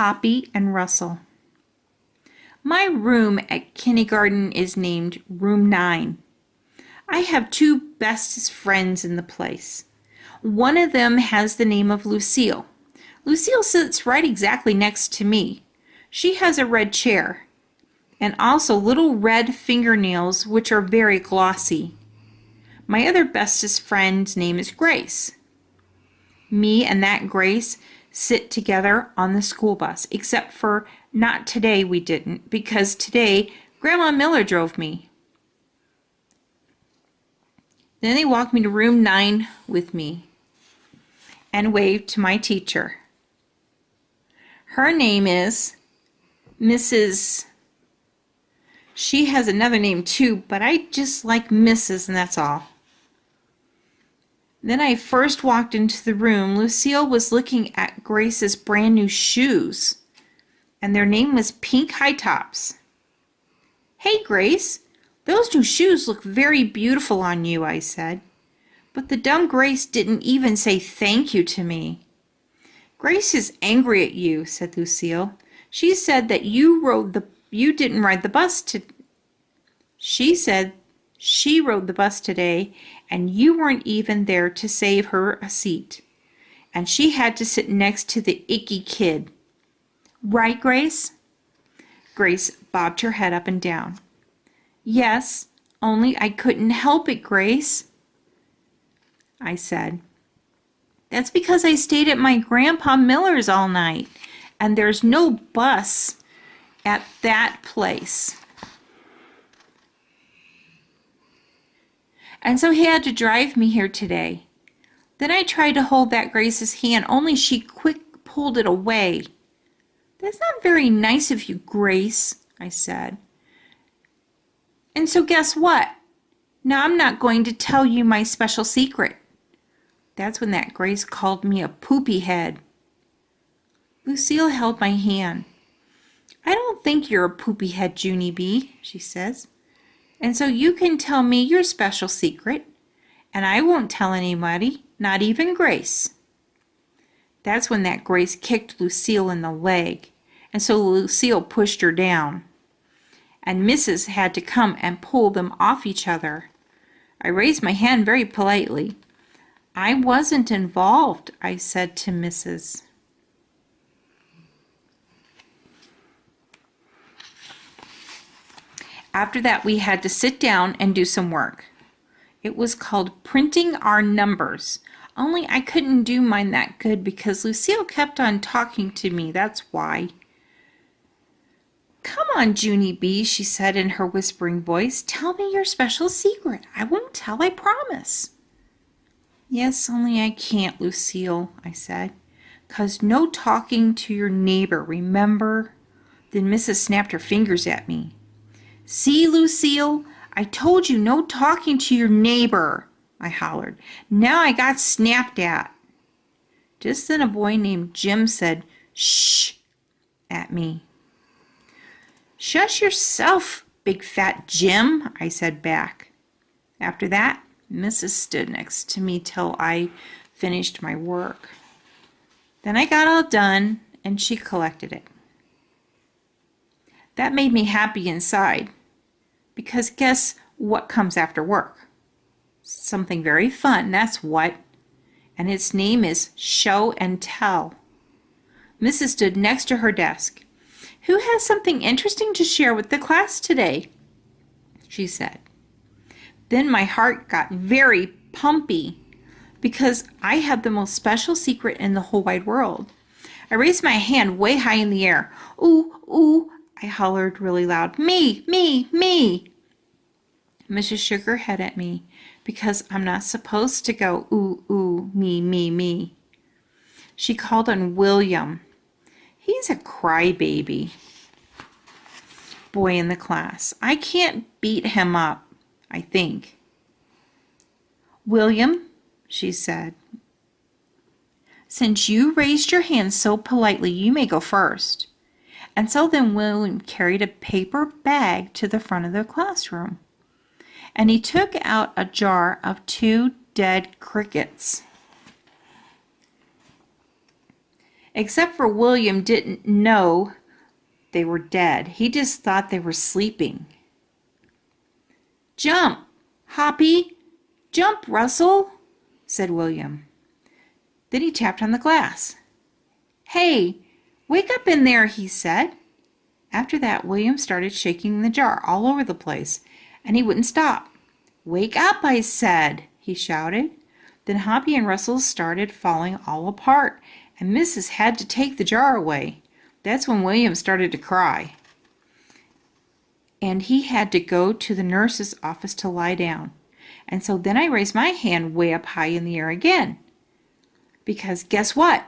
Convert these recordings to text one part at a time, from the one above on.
Poppy and Russell. My room at kindergarten is named Room 9. I have two bestest friends in the place. One of them has the name of Lucille. Lucille sits right exactly next to me. She has a red chair and also little red fingernails which are very glossy. My other bestest friend's name is Grace. Me and that Grace sit together on the school bus, except for not today we didn't, because today Grandma Miller drove me. Then they walked me to room 9 with me and waved to my teacher. Her name is Mrs. She has another name too, but I just like Mrs. and that's all. Then I first walked into the room. Lucille was looking at Grace's brand new shoes, and their name was Pink High Tops. "Hey, Grace, those new shoes look very beautiful on you," I said. But the dumb Grace didn't even say thank you to me. "Grace is angry at you," said Lucille. "She said that you didn't ride the bus to. She said she rode the bus today and you weren't even there to save her a seat. And she had to sit next to the icky kid. Right, Grace?" Grace bobbed her head up and down. "Yes, only I couldn't help it, Grace," I said. "That's because I stayed at my Grandpa Miller's all night, and there's no bus at that place. And so he had to drive me here today. Then I tried to hold that Grace's hand, only she quick pulled it away. That's not very nice of you, Grace," I said. "And so guess what? Now I'm not going to tell you my special secret." That's when that Grace called me a poopy head. Lucille held my hand. "I don't think you're a poopy head, Junie B," she says. "And so you can tell me your special secret, and I won't tell anybody, not even Grace." That's when that Grace kicked Lucille in the leg, and so Lucille pushed her down. And Mrs. had to come and pull them off each other. I raised my hand very politely. "I wasn't involved," I said to Mrs. After that, we had to sit down and do some work. It was called printing our numbers, only I couldn't do mine that good because Lucille kept on talking to me, that's why. "Come on, Junie B," she said in her whispering voice. "Tell me your special secret. I won't tell, I promise." "Yes, only I can't, Lucille," I said. "'Cause no talking to your neighbor, remember?" Then Mrs. snapped her fingers at me. "See, Lucille, I told you no talking to your neighbor," I hollered. Now I got snapped at. Just then a boy named Jim said, "Shh," at me. "Shush yourself, big fat Jim," I said back. After that, Mrs. stood next to me till I finished my work. Then I got all done and she collected it. That made me happy inside, because guess what comes after work? Something very fun, that's what. And its name is Show and Tell. Mrs. stood next to her desk. "Who has something interesting to share with the class today?" she said. Then my heart got very pumpy because I had the most special secret in the whole wide world. I raised my hand way high in the air. "Ooh, ooh," I hollered really loud. "Me, me, me." Mrs. shook her head at me because I'm not supposed to go ooh, ooh, me, me, me. She called on William. He's a crybaby boy in the class. I can't beat him up, I think. "William," she said, "since you raised your hand so politely, you may go first." And so then William carried a paper bag to the front of the classroom. And he took out a jar of 2 dead crickets. except for William didn't know they were dead. He just thought they were sleeping. "Jump, Hoppy! Jump, Russell!" said William. Then he tapped on the glass. "Hey, wake up in there," he said. After that, William started shaking the jar all over the place, and he wouldn't stop. "Wake up, I said," he shouted. Then Hoppy and Russell started falling all apart, and Mrs. had to take the jar away. That's when William started to cry. And he had to go to the nurse's office to lie down. And so then I raised my hand way up high in the air again. Because guess what?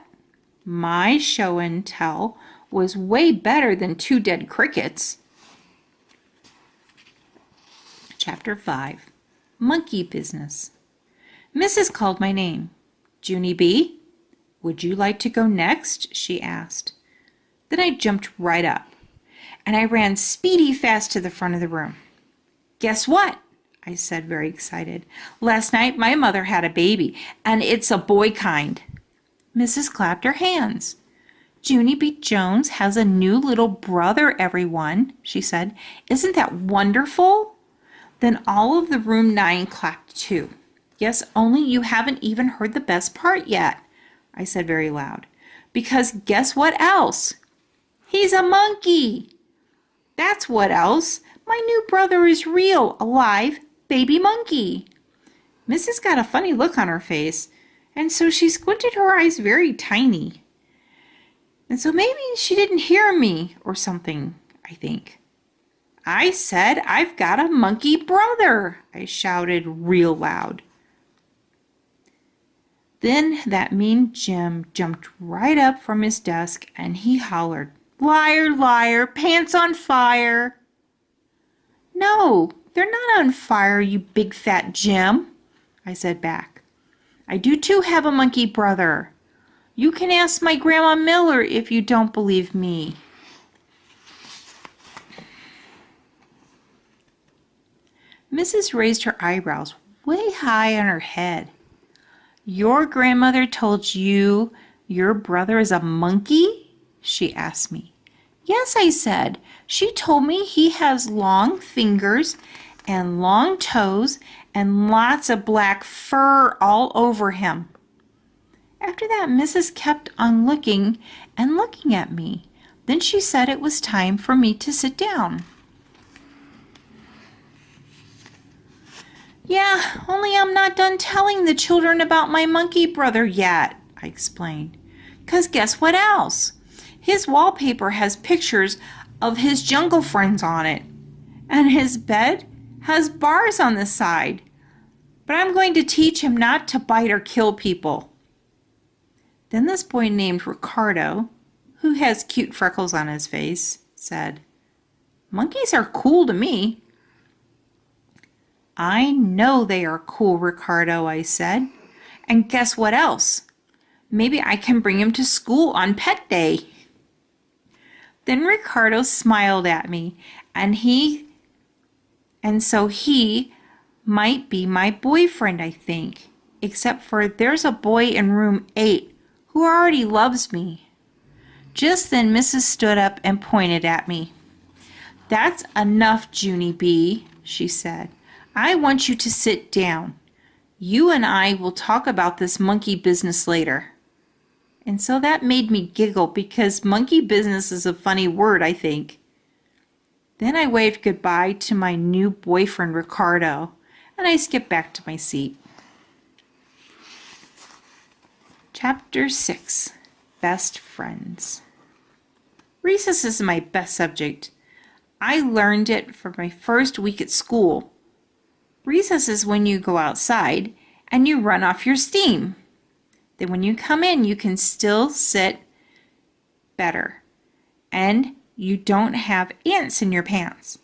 My show and tell was way better than 2 dead crickets. Chapter 5. Monkey Business. Mrs. called my name. "Junie B, would you like to go next?" she asked. Then I jumped right up, and I ran speedy fast to the front of the room. "Guess what?" I said, very excited. "Last night my mother had a baby, and it's a boy kind." Mrs. clapped her hands. "Junie B. Jones has a new little brother, everyone," she said. "Isn't that wonderful?" Then all of the room 9 clapped too. "Yes, only you haven't even heard the best part yet," I said very loud. "Because guess what else? He's a monkey!" "That's what else. My new brother is real, alive, baby monkey." Mrs. got a funny look on her face, and so she squinted her eyes very tiny. And so maybe she didn't hear me or something, I think. "I said I've got a monkey brother," I shouted real loud. Then that mean Jim jumped right up from his desk and he hollered, "Liar, liar, pants on fire." "No, they're not on fire, you big fat Jim," I said back. "I do too have a monkey brother. You can ask my Grandma Miller if you don't believe me." Mrs. raised her eyebrows way high on her head. "Your grandmother told you your brother is a monkey?" she asked me. "Yes," I said. "She told me he has long fingers and long toes and lots of black fur all over him." After that, Mrs. kept on looking and looking at me. Then she said it was time for me to sit down. "Yeah, only I'm not done telling the children about my monkey brother yet," I explained. "'Cause guess what else? His wallpaper has pictures of his jungle friends on it. And his bed has bars on the side. But I'm going to teach him not to bite or kill people." Then this boy named Ricardo, who has cute freckles on his face, said, "Monkeys are cool to me." "I know they are cool, Ricardo," I said. "And guess what else? Maybe I can bring him to school on Pet Day." Then Ricardo smiled at me, and so he might be my boyfriend, I think, except for there's a boy in room 8 who already loves me. Just then Mrs. stood up and pointed at me. "That's enough, Junie B," she said. "I want you to sit down. You and I will talk about this monkey business later." And so that made me giggle because monkey business is a funny word, I think. Then I waved goodbye to my new boyfriend, Ricardo, and I skipped back to my seat. Chapter 6. Best Friends. Recess is my best subject. I learned it for my first week at school. Recess is when you go outside and you run off your steam. Then when you come in, you can still sit better. And you don't have ants in your pants.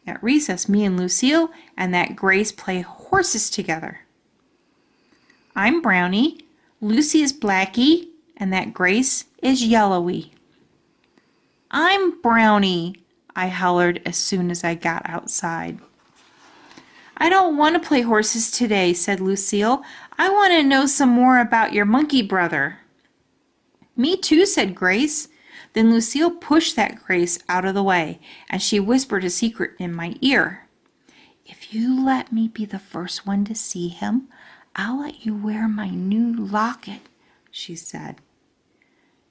At recess, me and Lucille and that Grace play horses together. I'm Brownie, Lucy is Blackie, and that Grace is Yellowy. I'm Brownie, I hollered as soon as I got outside. I don't want to play horses today, said Lucille. I want to know some more about your monkey brother. Me too, said Grace. Then Lucille pushed that Grace out of the way, and she whispered a secret in my ear. If you let me be the first one to see him, I'll let you wear my new locket, she said.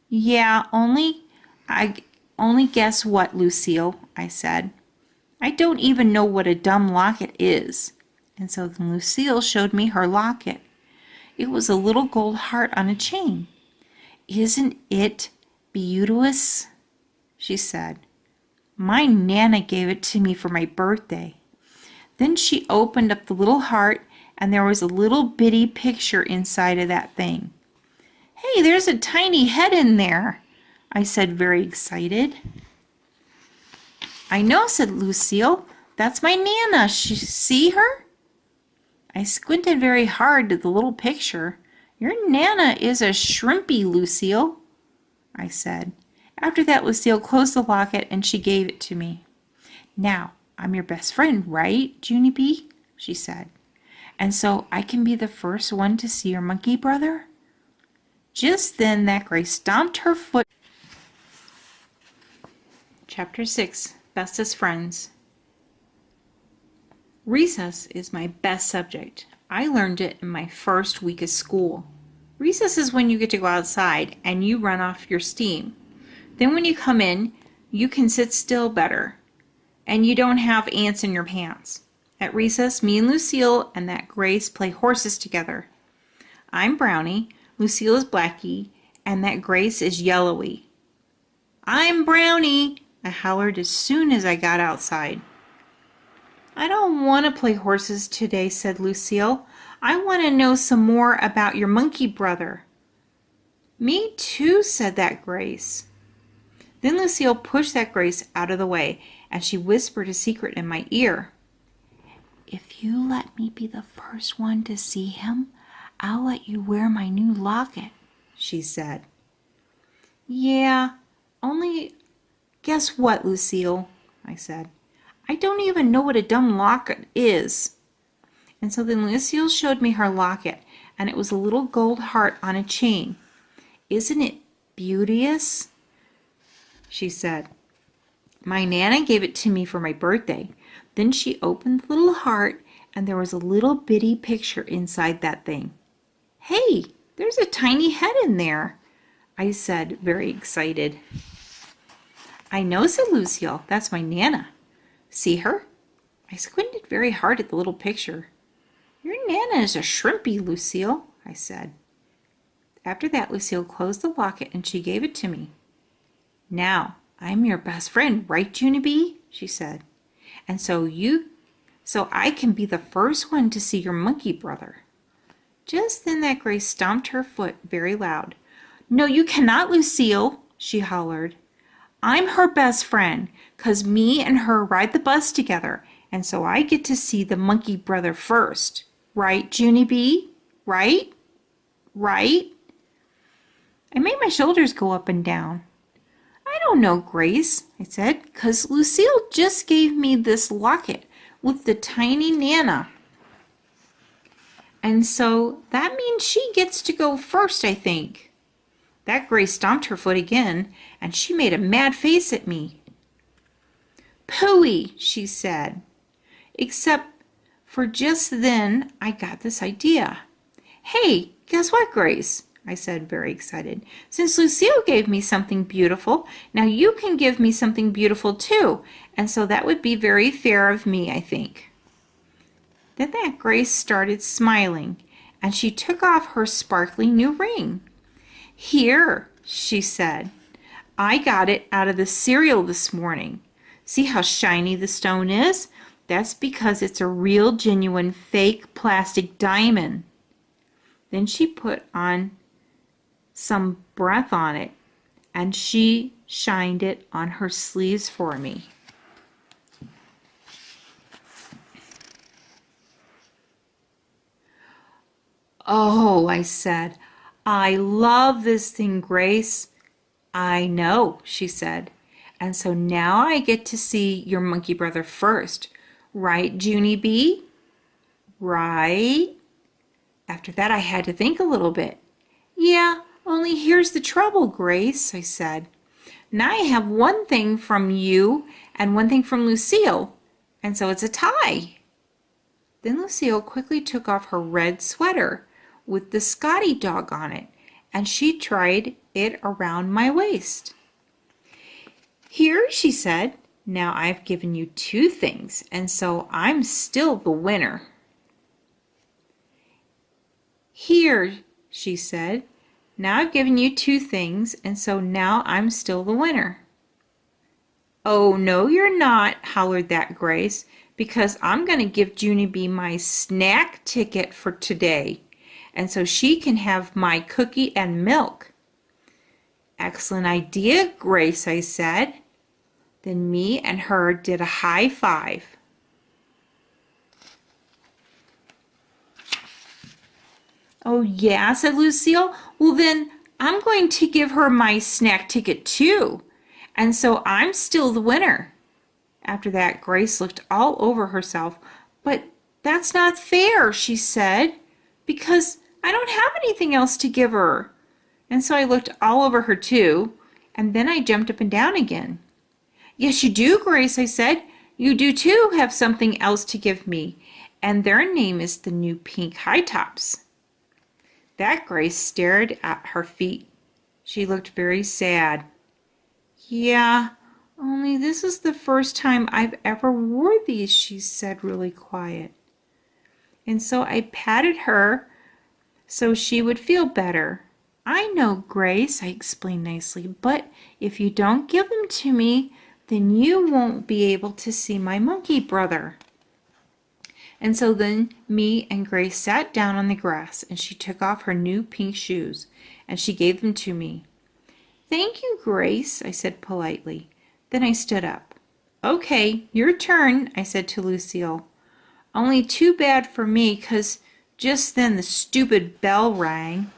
Yeah, only guess what, Lucille, I said. I don't even know what a dumb locket is. And so then Lucille showed me her locket. It was a little gold heart on a chain. Isn't it beauteous? She said. My Nana gave it to me for my birthday. Then she opened up the little heart, and there was a little bitty picture inside of that thing. Hey, there's a tiny head in there, I said, very excited. I know, said Lucille. That's my Nana. See her? I squinted very hard at the little picture. Your Nana is a shrimpy, Lucille, I said. After that, Lucille closed the locket and she gave it to me. Now, I'm your best friend, right, Junie B? She said. And so I can be the first one to see your monkey brother? Just then that Grace stomped her foot. Chapter 6, Bestest Friends. Recess is my best subject. I learned it in my first week of school. Recess is when you get to go outside and you run off your steam. Then when you come in, you can sit still better and you don't have ants in your pants. At recess, me and Lucille and that Grace play horses together. I'm Brownie, Lucille is Blackie, and that Grace is Yellowy. I'm Brownie, I hollered as soon as I got outside. I don't want to play horses today, said Lucille. I want to know some more about your monkey brother. Me too, said that Grace. Then Lucille pushed that Grace out of the way, and she whispered a secret in my ear. If you let me be the first one to see him, I'll let you wear my new locket, she said. Yeah, only guess what, Lucille, I said. I don't even know what a dumb locket is. And so then Lucille showed me her locket, and it was a little gold heart on a chain. Isn't it beauteous? She said. My Nana gave it to me for my birthday. Then she opened the little heart, and there was a little bitty picture inside that thing. Hey, there's a tiny head in there, I said, very excited. I know, said Lucille. That's my Nana. See her? I squinted very hard at the little picture. Your Nana is a shrimpy, Lucille, I said. After that, Lucille closed the locket and she gave it to me. Now, I'm your best friend, right, Junie B? She said. And so I can be the first one to see your monkey brother. Just then that Grace stomped her foot very loud. No, you cannot, Lucille, she hollered. I'm her best friend, 'cause me and her ride the bus together, and so I get to see the monkey brother first. Right, Junie B? Right? Right? I made my shoulders go up and down. I don't know, Grace, I said, 'cause Lucille just gave me this locket with the tiny Nana. And so that means she gets to go first, I think. That Grace stomped her foot again, and she made a mad face at me. Pooey, she said. Except for just then I got this idea. Hey, guess what, Grace? I said, very excited. Since Lucille gave me something beautiful, now you can give me something beautiful too, and so that would be very fair of me, I think. Then that Grace started smiling, and she took off her sparkly new ring. Here, she said, I got it out of the cereal this morning. See how shiny the stone is? That's because it's a real, genuine, fake plastic diamond. Then she put on some breath on it, and she shined it on her sleeves for me. Oh, I said, I love this thing, Grace. I know, she said. And so now I get to see your monkey brother first. Right, Junie B? Right? After that, I had to think a little bit. Yeah, Only here's the trouble, Grace, I said. Now I have one thing from you and one thing from Lucille, and so it's a tie. Then Lucille quickly took off her red sweater with the Scotty dog on it, and she tied it around my waist. Here, she said, now I've given you two things, and so I'm still the winner. Here, she said, now I've given you two things, and so now I'm still the winner. Oh, no, you're not, hollered that Grace, because I'm going to give Junie B my snack ticket for today, and so she can have my cookie and milk. Excellent idea, Grace, I said. Then me and her did a high five. Oh, yeah, said Lucille. Well, then I'm going to give her my snack ticket too, and so I'm still the winner. After that, Grace looked all over herself. But that's not fair, she said, because I don't have anything else to give her. And so I looked all over her too, and then I jumped up and down again. Yes, you do, Grace, I said. You do too have something else to give me, and their name is the new pink high tops. That Grace stared at her feet. She looked very sad. Yeah, only this is the first time I've ever wore these, she said really quiet. And so I patted her so she would feel better. I know, Grace, I explained nicely, but if you don't give them to me, then you won't be able to see my monkey brother. And so then me and Grace sat down on the grass, and she took off her new pink shoes, and she gave them to me. Thank you, Grace, I said politely. Then I stood up. Okay, your turn, I said to Lucille. Only too bad for me, 'cause just then the stupid bell rang.